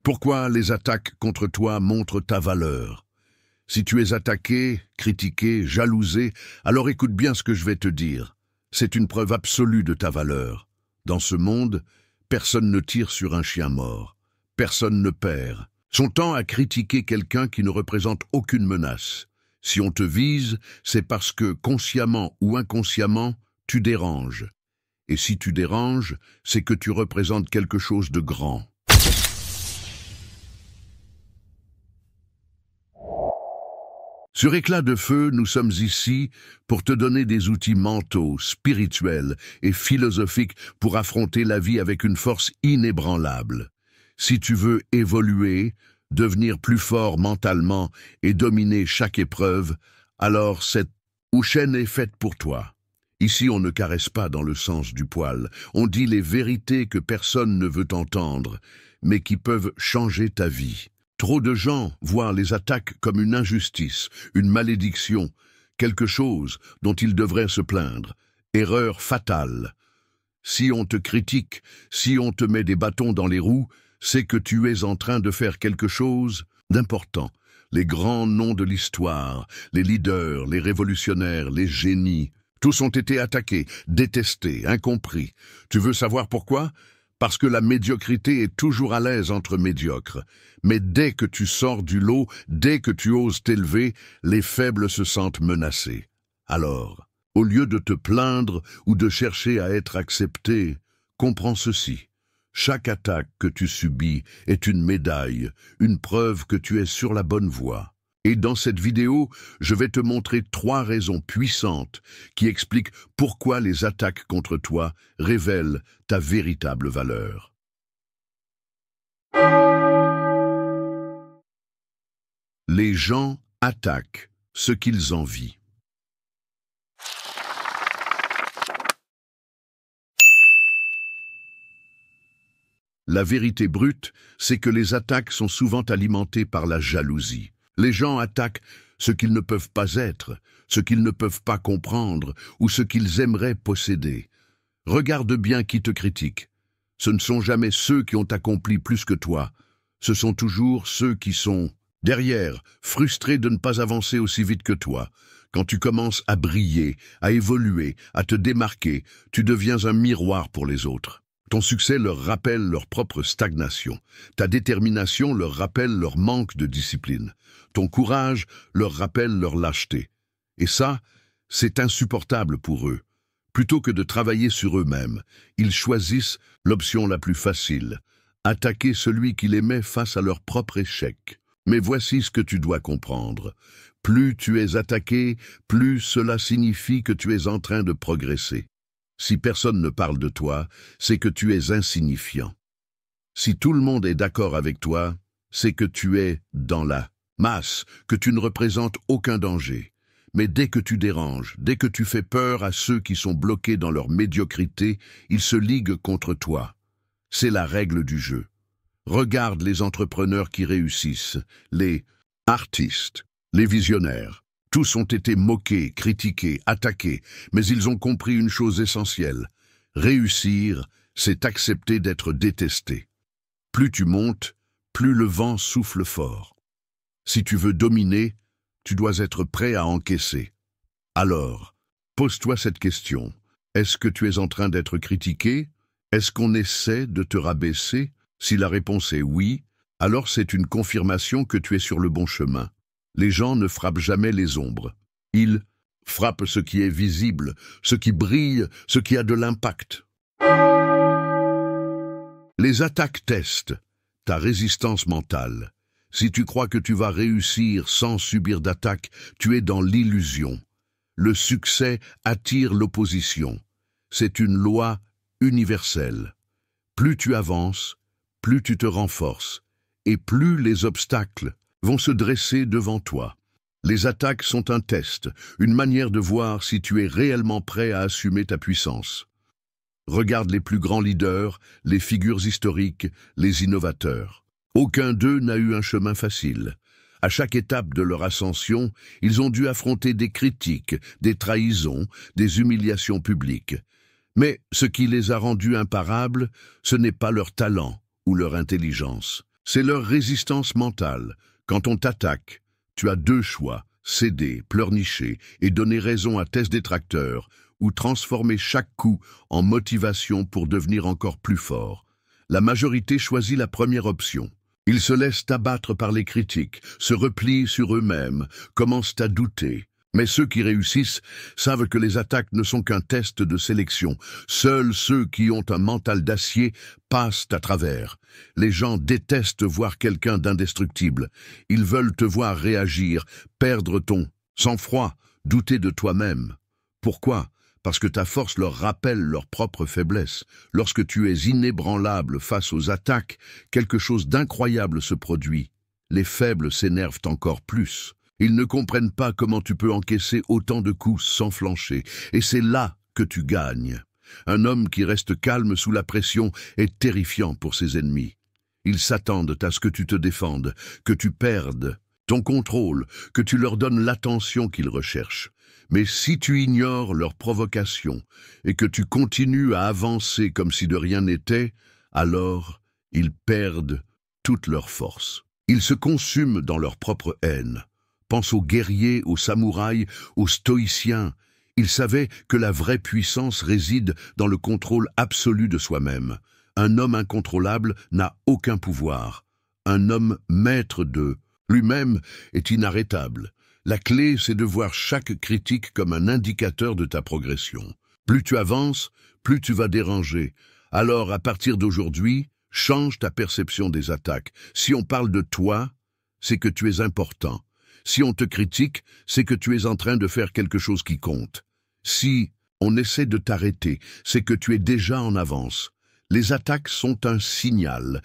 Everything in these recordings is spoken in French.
Pourquoi les attaques contre toi montrent ta valeur? Si tu es attaqué, critiqué, jalousé, alors écoute bien ce que je vais te dire. C'est une preuve absolue de ta valeur. Dans ce monde, personne ne tire sur un chien mort. Personne ne perd son temps à critiquer quelqu'un qui ne représente aucune menace. Si on te vise, c'est parce que, consciemment ou inconsciemment, tu déranges. Et si tu déranges, c'est que tu représentes quelque chose de grand. Sur Éclat de Feu, nous sommes ici pour te donner des outils mentaux, spirituels et philosophiques pour affronter la vie avec une force inébranlable. Si tu veux évoluer, devenir plus fort mentalement et dominer chaque épreuve, alors cette chaîne est faite pour toi. Ici, on ne caresse pas dans le sens du poil. On dit les vérités que personne ne veut entendre, mais qui peuvent changer ta vie. Trop de gens voient les attaques comme une injustice, une malédiction, quelque chose dont ils devraient se plaindre. Erreur fatale. Si on te critique, si on te met des bâtons dans les roues, c'est que tu es en train de faire quelque chose d'important. Les grands noms de l'histoire, les leaders, les révolutionnaires, les génies, tous ont été attaqués, détestés, incompris. Tu veux savoir pourquoi? Parce que la médiocrité est toujours à l'aise entre médiocres. Mais dès que tu sors du lot, dès que tu oses t'élever, les faibles se sentent menacés. Alors, au lieu de te plaindre ou de chercher à être accepté, comprends ceci. Chaque attaque que tu subis est une médaille, une preuve que tu es sur la bonne voie. Et dans cette vidéo, je vais te montrer 3 raisons puissantes qui expliquent pourquoi les attaques contre toi révèlent ta véritable valeur. Les gens attaquent ce qu'ils envient. La vérité brute, c'est que les attaques sont souvent alimentées par la jalousie. Les gens attaquent ce qu'ils ne peuvent pas être, ce qu'ils ne peuvent pas comprendre ou ce qu'ils aimeraient posséder. Regarde bien qui te critique. Ce ne sont jamais ceux qui ont accompli plus que toi. Ce sont toujours ceux qui sont derrière, frustrés de ne pas avancer aussi vite que toi. Quand tu commences à briller, à évoluer, à te démarquer, tu deviens un miroir pour les autres. Ton succès leur rappelle leur propre stagnation. Ta détermination leur rappelle leur manque de discipline. Ton courage leur rappelle leur lâcheté. Et ça, c'est insupportable pour eux. Plutôt que de travailler sur eux-mêmes, ils choisissent l'option la plus facile, attaquer celui qu'ils aimaient face à leur propre échec. Mais voici ce que tu dois comprendre. Plus tu es attaqué, plus cela signifie que tu es en train de progresser. Si personne ne parle de toi, c'est que tu es insignifiant. Si tout le monde est d'accord avec toi, c'est que tu es dans la masse, que tu ne représentes aucun danger. Mais dès que tu déranges, dès que tu fais peur à ceux qui sont bloqués dans leur médiocrité, ils se liguent contre toi. C'est la règle du jeu. Regarde les entrepreneurs qui réussissent, les artistes, les visionnaires. Tous ont été moqués, critiqués, attaqués, mais ils ont compris une chose essentielle. Réussir, c'est accepter d'être détesté. Plus tu montes, plus le vent souffle fort. Si tu veux dominer, tu dois être prêt à encaisser. Alors, pose-toi cette question. Est-ce que tu es en train d'être critiqué? Est-ce qu'on essaie de te rabaisser? Si la réponse est oui, alors c'est une confirmation que tu es sur le bon chemin. Les gens ne frappent jamais les ombres. Ils frappent ce qui est visible, ce qui brille, ce qui a de l'impact. Les attaques testent ta résistance mentale. Si tu crois que tu vas réussir sans subir d'attaque, tu es dans l'illusion. Le succès attire l'opposition. C'est une loi universelle. Plus tu avances, plus tu te renforces, et plus les obstacles vont se dresser devant toi. Les attaques sont un test, une manière de voir si tu es réellement prêt à assumer ta puissance. Regarde les plus grands leaders, les figures historiques, les innovateurs. Aucun d'eux n'a eu un chemin facile. À chaque étape de leur ascension, ils ont dû affronter des critiques, des trahisons, des humiliations publiques. Mais ce qui les a rendus imparables, ce n'est pas leur talent ou leur intelligence. C'est leur résistance mentale. Quand on t'attaque, tu as deux choix, céder, pleurnicher et donner raison à tes détracteurs, ou transformer chaque coup en motivation pour devenir encore plus fort. La majorité choisit la première option. Ils se laissent abattre par les critiques, se replient sur eux-mêmes, commencent à douter. Mais ceux qui réussissent savent que les attaques ne sont qu'un test de sélection. Seuls ceux qui ont un mental d'acier passent à travers. Les gens détestent voir quelqu'un d'indestructible. Ils veulent te voir réagir, perdre ton sang-froid, douter de toi-même. Pourquoi ? Parce que ta force leur rappelle leur propre faiblesse. Lorsque tu es inébranlable face aux attaques, quelque chose d'incroyable se produit. Les faibles s'énervent encore plus. Ils ne comprennent pas comment tu peux encaisser autant de coups sans flancher. Et c'est là que tu gagnes. Un homme qui reste calme sous la pression est terrifiant pour ses ennemis. Ils s'attendent à ce que tu te défendes, que tu perdes ton contrôle, que tu leur donnes l'attention qu'ils recherchent. Mais si tu ignores leurs provocations et que tu continues à avancer comme si de rien n'était, alors ils perdent toute leur force. Ils se consument dans leur propre haine. Pense aux guerriers, aux samouraïs, aux stoïciens. Ils savaient que la vraie puissance réside dans le contrôle absolu de soi-même. Un homme incontrôlable n'a aucun pouvoir. Un homme maître de lui-même est inarrêtable. La clé, c'est de voir chaque critique comme un indicateur de ta progression. Plus tu avances, plus tu vas déranger. Alors, à partir d'aujourd'hui, change ta perception des attaques. Si on parle de toi, c'est que tu es important. Si on te critique, c'est que tu es en train de faire quelque chose qui compte. Si on essaie de t'arrêter, c'est que tu es déjà en avance. Les attaques sont un signal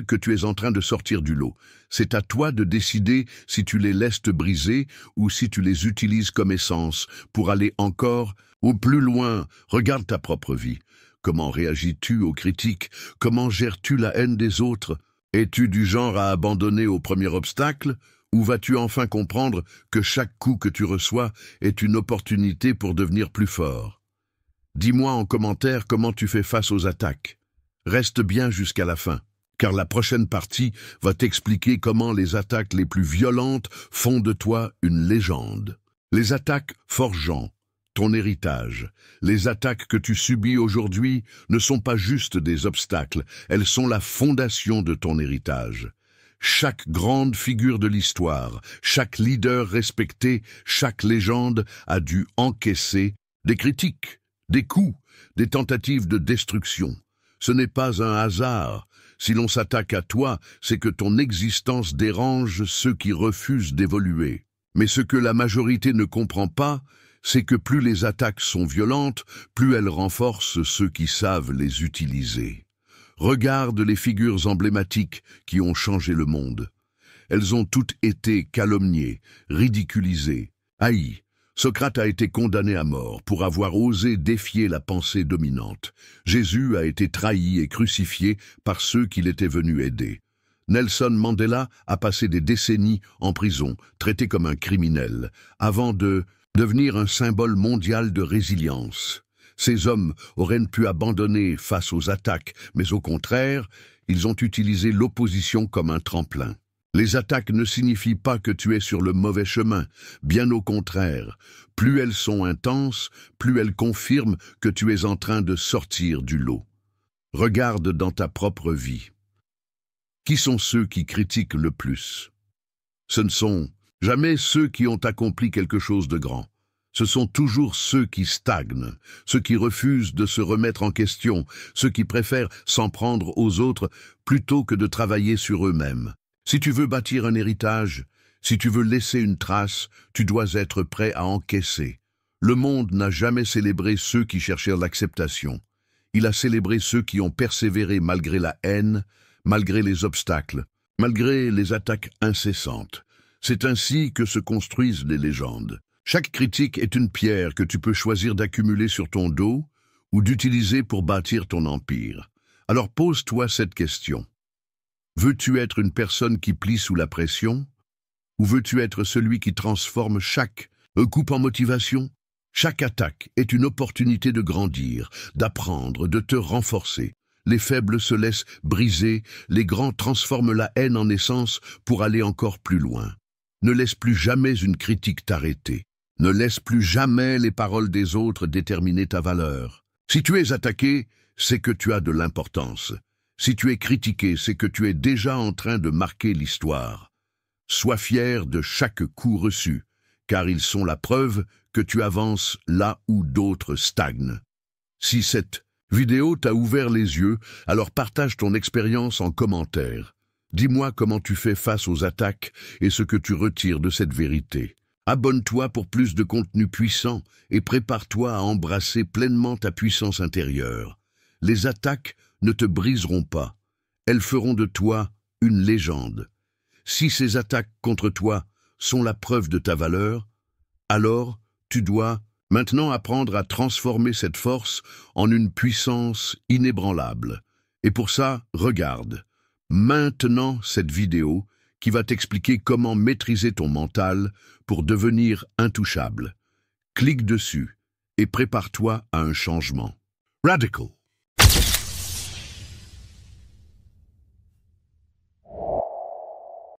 que tu es en train de sortir du lot. C'est à toi de décider si tu les laisses te briser ou si tu les utilises comme essence pour aller encore ou plus loin. Regarde ta propre vie. Comment réagis-tu aux critiques? Comment gères-tu la haine des autres? Es-tu du genre à abandonner au premier obstacle? Ou vas-tu enfin comprendre que chaque coup que tu reçois est une opportunité pour devenir plus fort? Dis-moi en commentaire comment tu fais face aux attaques. Reste bien jusqu'à la fin, car la prochaine partie va t'expliquer comment les attaques les plus violentes font de toi une légende. Les attaques forgeant ton héritage. Les attaques que tu subis aujourd'hui ne sont pas juste des obstacles, elles sont la fondation de ton héritage. Chaque grande figure de l'histoire, chaque leader respecté, chaque légende a dû encaisser des critiques, des coups, des tentatives de destruction. Ce n'est pas un hasard. Si l'on s'attaque à toi, c'est que ton existence dérange ceux qui refusent d'évoluer. Mais ce que la majorité ne comprend pas, c'est que plus les attaques sont violentes, plus elles renforcent ceux qui savent les utiliser. Regarde les figures emblématiques qui ont changé le monde. Elles ont toutes été calomniées, ridiculisées, haïes. Socrate a été condamné à mort pour avoir osé défier la pensée dominante. Jésus a été trahi et crucifié par ceux qu'il était venu aider. Nelson Mandela a passé des décennies en prison, traité comme un criminel, avant de devenir un symbole mondial de résilience. Ces hommes auraient pu abandonner face aux attaques, mais au contraire, ils ont utilisé l'opposition comme un tremplin. Les attaques ne signifient pas que tu es sur le mauvais chemin, bien au contraire. Plus elles sont intenses, plus elles confirment que tu es en train de sortir du lot. Regarde dans ta propre vie. Qui sont ceux qui critiquent le plus? Ce ne sont jamais ceux qui ont accompli quelque chose de grand. Ce sont toujours ceux qui stagnent, ceux qui refusent de se remettre en question, ceux qui préfèrent s'en prendre aux autres plutôt que de travailler sur eux-mêmes. Si tu veux bâtir un héritage, si tu veux laisser une trace, tu dois être prêt à encaisser. Le monde n'a jamais célébré ceux qui cherchèrent l'acceptation. Il a célébré ceux qui ont persévéré malgré la haine, malgré les obstacles, malgré les attaques incessantes. C'est ainsi que se construisent les légendes. Chaque critique est une pierre que tu peux choisir d'accumuler sur ton dos ou d'utiliser pour bâtir ton empire. Alors pose-toi cette question. Veux-tu être une personne qui plie sous la pression? Ou veux-tu être celui qui transforme chaque coup en motivation? Chaque attaque est une opportunité de grandir, d'apprendre, de te renforcer. Les faibles se laissent briser, les grands transforment la haine en essence pour aller encore plus loin. Ne laisse plus jamais une critique t'arrêter. Ne laisse plus jamais les paroles des autres déterminer ta valeur. Si tu es attaqué, c'est que tu as de l'importance. Si tu es critiqué, c'est que tu es déjà en train de marquer l'histoire. Sois fier de chaque coup reçu, car ils sont la preuve que tu avances là où d'autres stagnent. Si cette vidéo t'a ouvert les yeux, alors partage ton expérience en commentaire. Dis-moi comment tu fais face aux attaques et ce que tu retires de cette vérité. Abonne-toi pour plus de contenu puissant et prépare-toi à embrasser pleinement ta puissance intérieure. Les attaques ne te briseront pas. Elles feront de toi une légende. Si ces attaques contre toi sont la preuve de ta valeur, alors tu dois maintenant apprendre à transformer cette force en une puissance inébranlable. Et pour ça, regarde maintenant cette vidéo qui va t'expliquer comment maîtriser ton mental pour devenir intouchable. Clique dessus et prépare-toi à un changement radical.